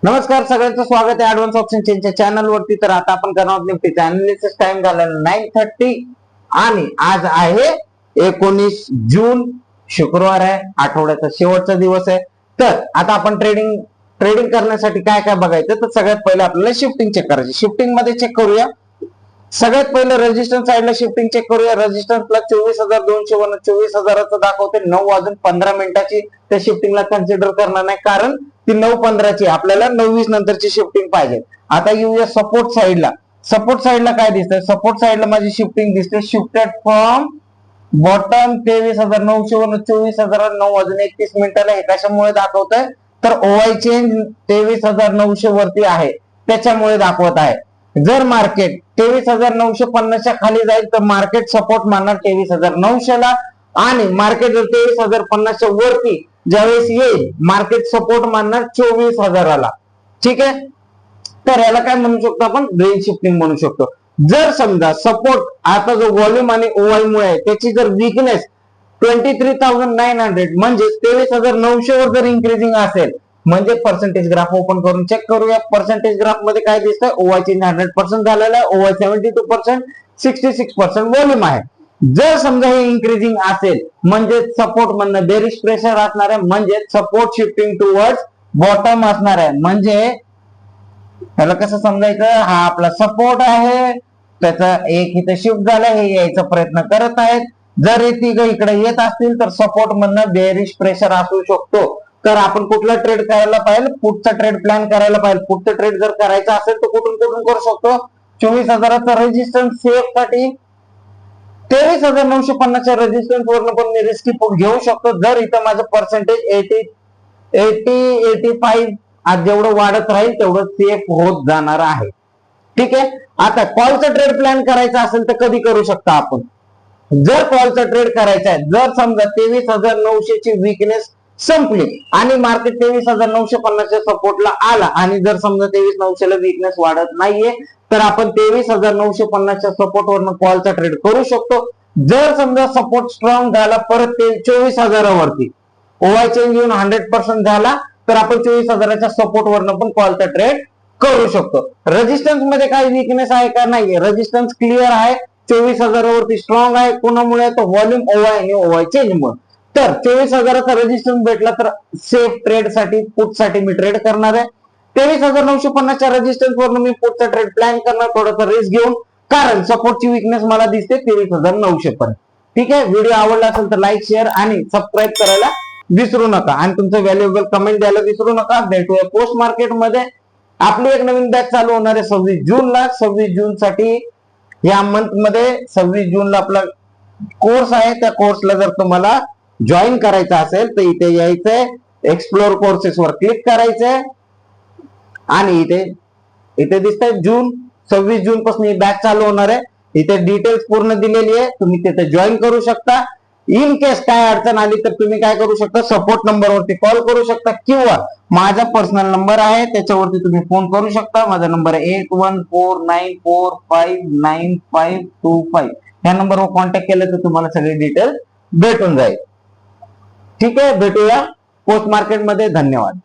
नमस्कार, सगळ्यांचं स्वागत आहे ऍडव्हान्स ऑप्शन चेनच्या चॅनल वरती। तर आता आपण करणार आहोत निफ्टीचा अनालिसिस। टाइम झाला 9:30 आणि आज आहे 19 जून, शुक्रवार आहे, आठवड्याचा शेवटचा दिवस आहे। तर आता आपण ट्रेडिंग करण्यासाठी काय काय बघायचं, तर सगळ्यात पहिले आपल्याला शिफ्टिंग चेक करायची। शिफ्टिंग मध्ये चेक करूया। सगळ्यात पहिलं रेजिस्टन्स साइडला शिफ्टिंग चेक करूया। रेजिस्टन्स प्लस 24,200 व 24,000 दाखवते। 9:15 त्या शिफ्टिंगला कन्सिडर करणार नाही, कारण ती 9:15 आपल्याला 9:20 नंतरची शिफ्टिंग पाहिजे। आता येऊया सपोर्ट साइडला। सपोर्ट साइडला काय दिसतंय? सपोर्ट साइडला माझी शिफ्टिंग दिसते, शिफ्टेड फ्रॉम बॉटम 23,900 व 24,009 हे कशामुळे दाखवत आहे? तर ओआय चेंज 23,900 वरती आहे, त्याच्यामुळे दाखवत आहे। जर मार्केट 23,950 खाली जाईल तर मार्केट सपोर्ट मानणार 23,900 ला, आणि मार्केट जर 23,050 वरती ज्यावेळेस येईल मार्केट सपोर्ट मानणार 24,000 ला। ठीक आहे, तर याला काय म्हणू शकतो आपण? रेंज शिफ्टिंग म्हणू शकतो। जर समजा सपोर्ट आता जो व्हॉल्यूम आणि ओआय मुळे त्याची जर वीकनेस 23,900 म्हणजे 23,900 वर जर इन्क्रीजिंग असेल, म्हणजे पर्सेंटेज ग्राफ ओपन करून चेक करूया। पर्सेंटेज ग्राफ मध्ये काय दिसतंय? ओआय चेंज 100% झालेला आहे, ओआय 72%, 66% व्हॉल्यूम आहे। जर समजा हे इन्क्रीजिंग असेल म्हणजे सपोर्ट मधनं बेरिश प्रेशर असणार आहे, म्हणजे सपोर्ट शिफ्टिंग टुवर्ड्स बॉटम असणार आहे। म्हणजे त्याला कसं समजायचं? हा आपला सपोर्ट आहे, त्याचा एक इथे शिफ्ट झाला, हे यायचा प्रयत्न करत आहेत। जर हे तिघ इकडे येत असतील तर सपोर्ट मधनं बेरिश प्रेशर असू शकतो। तर आपण कुठला ट्रेड करायला पाहिजे? पुढचा ट्रेड प्लॅन करायला पाहिजे। पुढचा ट्रेड जर करायचा असेल तर कुठून करू शकतो? 24,000चा रेजिस्टन्स सेफ साठी 23,950च्या रेजिस्टन्स वरून पण मी रिस्की घेऊ शकतो। जर इथं माझं पर्सेंटेज 85 आज जेवढं वाढत राहील तेवढं सेफ होत जाणार आहे। ठीक आहे, आता कॉलचा ट्रेड प्लॅन करायचा असेल तर कधी करू शकता आपण? जर कॉलचा ट्रेड करायचा आहे, जर समजा 23,900 ची वीकनेस संपली आणि मार्केट 23,950 सपोर्टला आला, आणि जर समजा 23,900 ला वीकनेस वाढत नाहीये, तर आपण 23,950 सपोर्ट वरनं कॉलचा ट्रेड करू शकतो। जर समजा सपोर्ट स्ट्रॉंग झाला परत 24,000 वरती, ओआय चेंज येऊन 100% झाला, तर आपण 24,000च्या सपोर्ट वरनं पण कॉलचा ट्रेड करू शकतो। रेजिस्टन्स मध्ये काही वीकनेस आहे का? नाहीये, रेजिस्टन्स क्लिअर आहे, 24,000 वरती स्ट्रॉंग आहे। कोणामुळे? तर व्हॉल्यूम, ओआय आणि ओआय चेंज मुळे। तर 24,000चा रेजिस्टन्स भेटला तर सेफ ट्रेड साठी, पुट साठी मी ट्रेड करणार आहे। 23,950च्या रेजिस्टन्स वरून मी पुटचा ट्रेड प्लॅन करणार, थोडासा रिस्क घेऊन, कारण सपोर्टची वीकनेस मला दिसते 23,900 पर्यंत। ठीक आहे, व्हिडिओ आवडला असेल तर लाईक, शेअर आणि सबस्क्राईब करायला विसरू नका, आणि तुमचं व्हॅल्युएबल कमेंट द्यायला विसरू नका। भेटूया पोस्ट मार्केट मध्ये। आपली एक नवीन बॅच चालू होणार आहे 26 जूनला। 26 जून साठी या मंथ मध्ये 26 जूनला आपला कोर्स आहे। त्या कोर्सला जर तुम्हाला जॉईन करायचं असेल तर इथे यायचंय, एक्सप्लोर कोर्सेस वर क्लिक करायचंय, आणि इथे दिसतंय जून, 26 जून पासून ही बॅच चालू होणार आहे। इथे डिटेल्स पूर्ण दिलेली आहे, तुम्ही तिथे जॉईन करू शकता। इन केस काय अडचण आली तर तुम्ही काय करू शकता? सपोर्ट नंबर वरती कॉल करू शकता, किंवा माझा पर्सनल नंबर आहे त्याच्यावरती तुम्ही फोन करू शकता। माझा नंबर आहे 8149459525। या नंबरवर कॉन्टॅक्ट केलं तर तुम्हाला सगळी डिटेल भेटून जाईल। ठीक आहे, भेटूया पोस्ट मार्केट मध्ये। धन्यवाद।